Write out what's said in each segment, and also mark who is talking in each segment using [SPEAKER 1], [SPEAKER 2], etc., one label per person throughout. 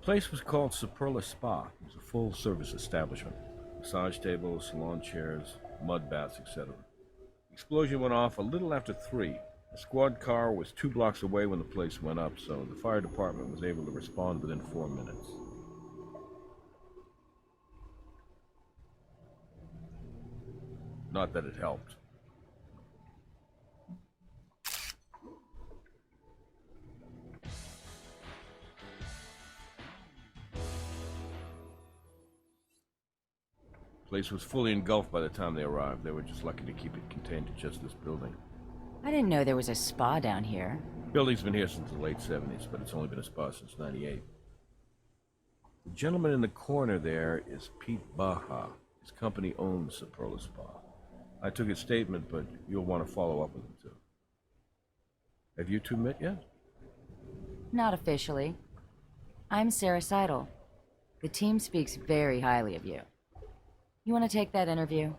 [SPEAKER 1] place was called Superla Spa. It was a full-service establishment. Massage tables, salon chairs, mud baths, etc. The explosion went off a little after 3. A squad car was 2 blocks away when the place went up, so the fire department was able to respond within 4 minutes. Not that it helped. The place was fully engulfed by the time they arrived. They were just lucky to keep it contained to just this building.
[SPEAKER 2] I didn't know there was a spa down here.
[SPEAKER 1] The building's been here since the late 70s, but it's only been a spa since '98. The gentleman in the corner there is Pete Baja. His company owns Superla Spa. I took his statement, but you'll want to follow up with him too. Have you two met yet?
[SPEAKER 2] Not officially. I'm Sarah Seidel. The team speaks very highly of you. You want to take that interview?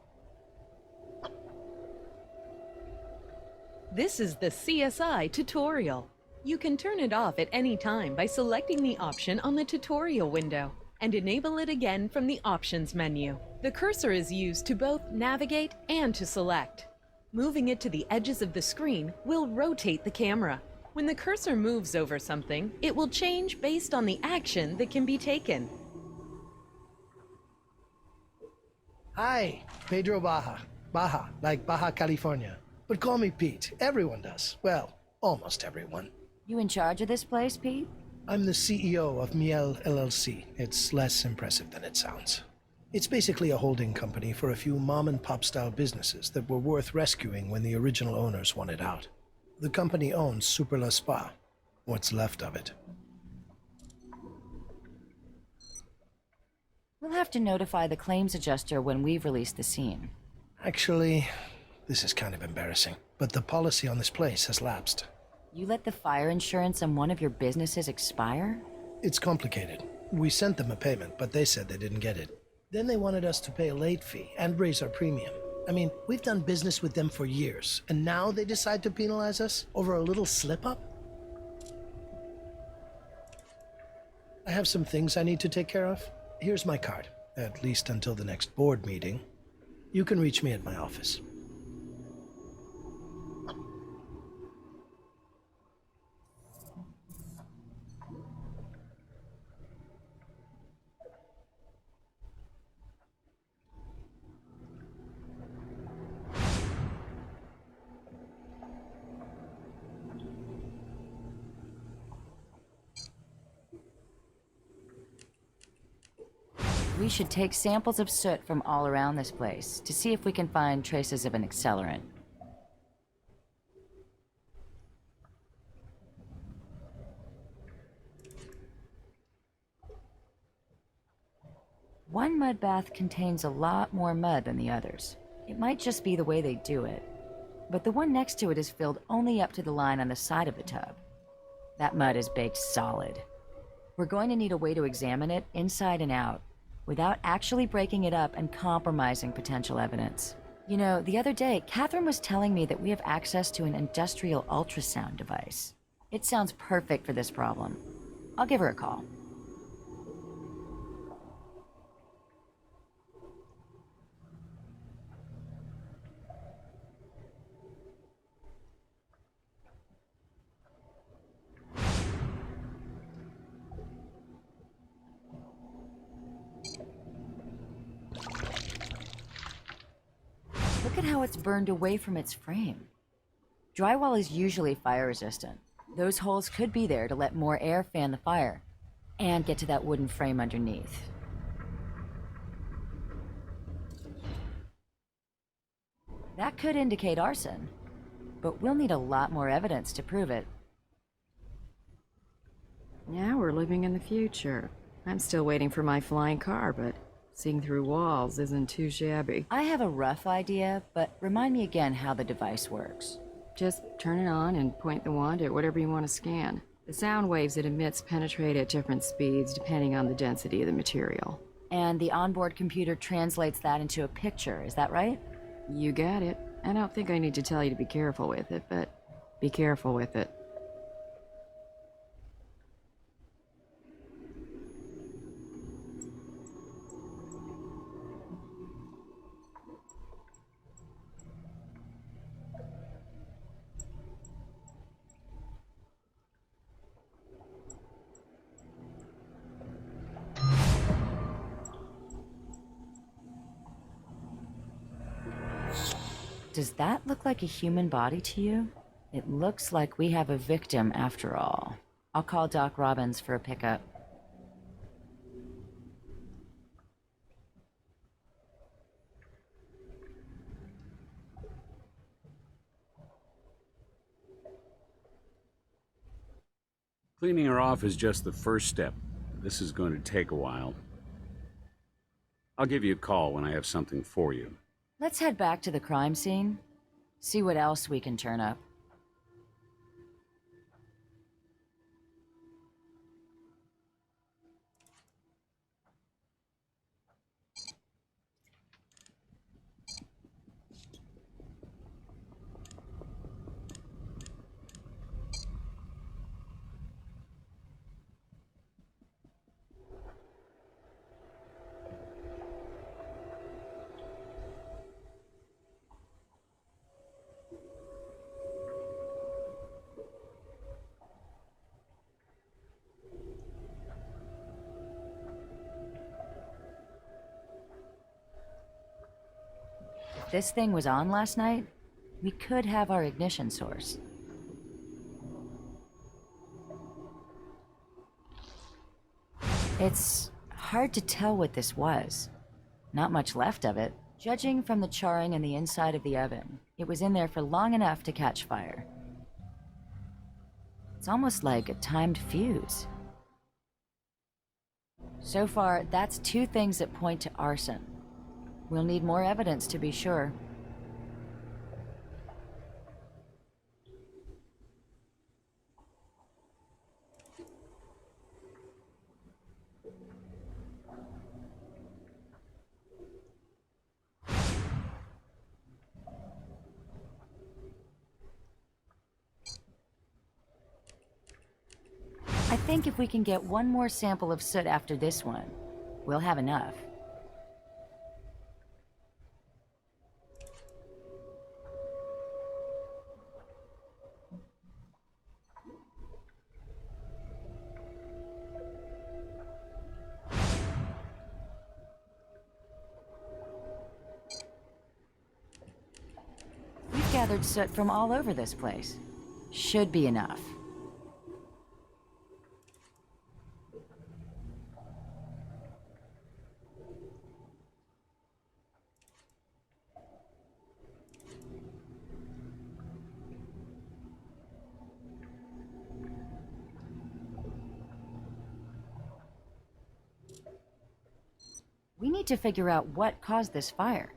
[SPEAKER 3] This is the CSI tutorial. You can turn it off at any time by selecting the option on the tutorial window and enable it again from the options menu. The cursor is used to both navigate and to select. Moving it to the edges of the screen will rotate the camera. When the cursor moves over something, it will change based on the action that can be taken.
[SPEAKER 4] Hi, Pedro Baja. Baja, like Baja California. But call me Pete. Everyone does. Well, almost everyone.
[SPEAKER 2] You in charge of this place, Pete?
[SPEAKER 4] I'm the CEO of Miel LLC. It's less impressive than it sounds. It's basically a holding company for a few mom-and-pop style businesses that were worth rescuing when the original owners wanted out. The company owns Superla Spa. What's left of it.
[SPEAKER 2] We'll have to notify the claims adjuster when we've released the scene.
[SPEAKER 4] Actually, this is kind of embarrassing, but the policy on this place has lapsed.
[SPEAKER 2] You let the fire insurance on one of your businesses expire?
[SPEAKER 4] It's complicated. We sent them a payment, but they said they didn't get it. Then they wanted us to pay a late fee and raise our premium. I mean, we've done business with them for years, and now they decide to penalize us over a little slip-up? I have some things I need to take care of. Here's my card, at least until the next board meeting. You can reach me at my office.
[SPEAKER 2] We should take samples of soot from all around this place to see if we can find traces of an accelerant. One mud bath contains a lot more mud than the others. It might just be the way they do it, but the one next to it is filled only up to the line on the side of the tub. That mud is baked solid. We're going to need a way to examine it inside and out, without actually breaking it up and compromising potential evidence. You know, the other day, Catherine was telling me that we have access to an industrial ultrasound device. It sounds perfect for this problem. I'll give her a call. Look at how it's burned away from its frame. Drywall is usually fire resistant. Those holes could be there to let more air fan the fire and get to that wooden frame underneath. That could indicate arson, but we'll need a lot more evidence to prove it.
[SPEAKER 5] Now we're living in the future. I'm still waiting for my flying car, but seeing through walls isn't too shabby.
[SPEAKER 2] I have a rough idea, but remind me again how the device works.
[SPEAKER 5] Just turn it on and point the wand at whatever you want to scan. The sound waves it emits penetrate at different speeds depending on the density of the material.
[SPEAKER 2] And the onboard computer translates that into a picture, is that right?
[SPEAKER 5] You got it. I don't think I need to tell you to be careful with it, but be careful with it.
[SPEAKER 2] Does that look like a human body to you? It looks like we have a victim after all. I'll call Doc Robbins for a pickup.
[SPEAKER 6] Cleaning her off is just the first step. This is going to take a while. I'll give you a call when I have something for you.
[SPEAKER 2] Let's head back to the crime scene. See what else we can turn up. If this thing was on last night, we could have our ignition source. It's hard to tell what this was. Not much left of it. Judging from the charring in the inside of the oven, it was in there for long enough to catch fire. It's almost like a timed fuse. So far, that's two things that point to arson. We'll need more evidence to be sure. I think if we can get one more sample of soot after this one, we'll have enough. We've gathered soot from all over this place. Should be enough. We need to figure out what caused this fire.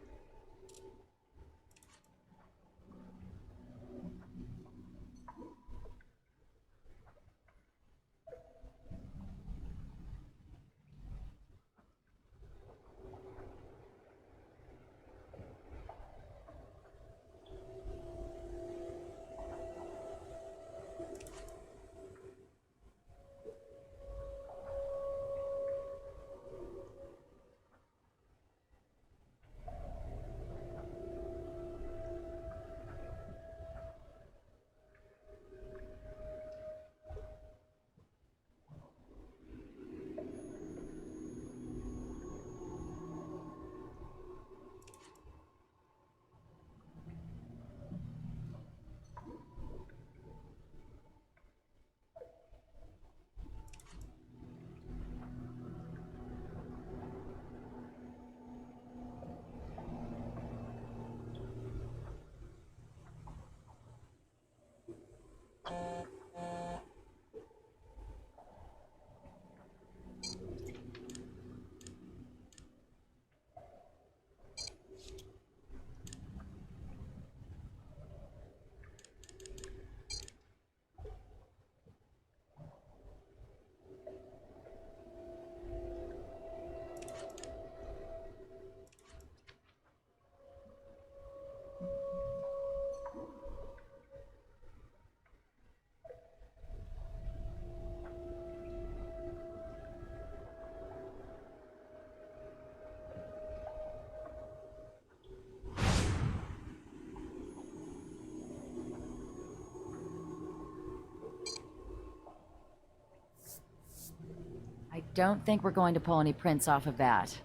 [SPEAKER 2] I don't think we're going to pull any prints off of that.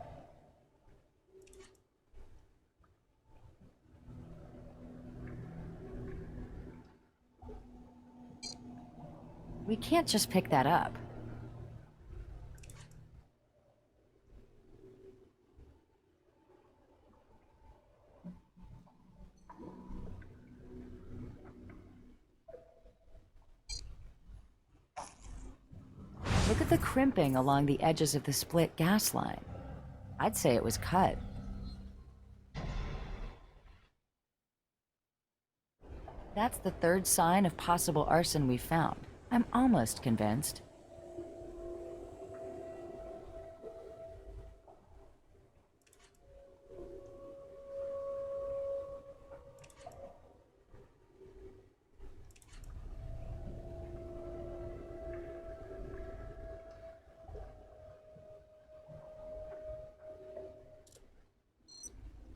[SPEAKER 2] We can't just pick that up. Look at the crimping along the edges of the split gas line. I'd say it was cut. That's the third sign of possible arson we've found. I'm almost convinced.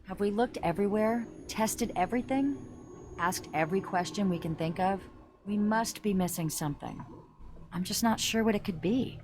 [SPEAKER 2] Have we looked everywhere? Tested everything? Asked every question we can think of? We must be missing something. I'm just not sure what it could be.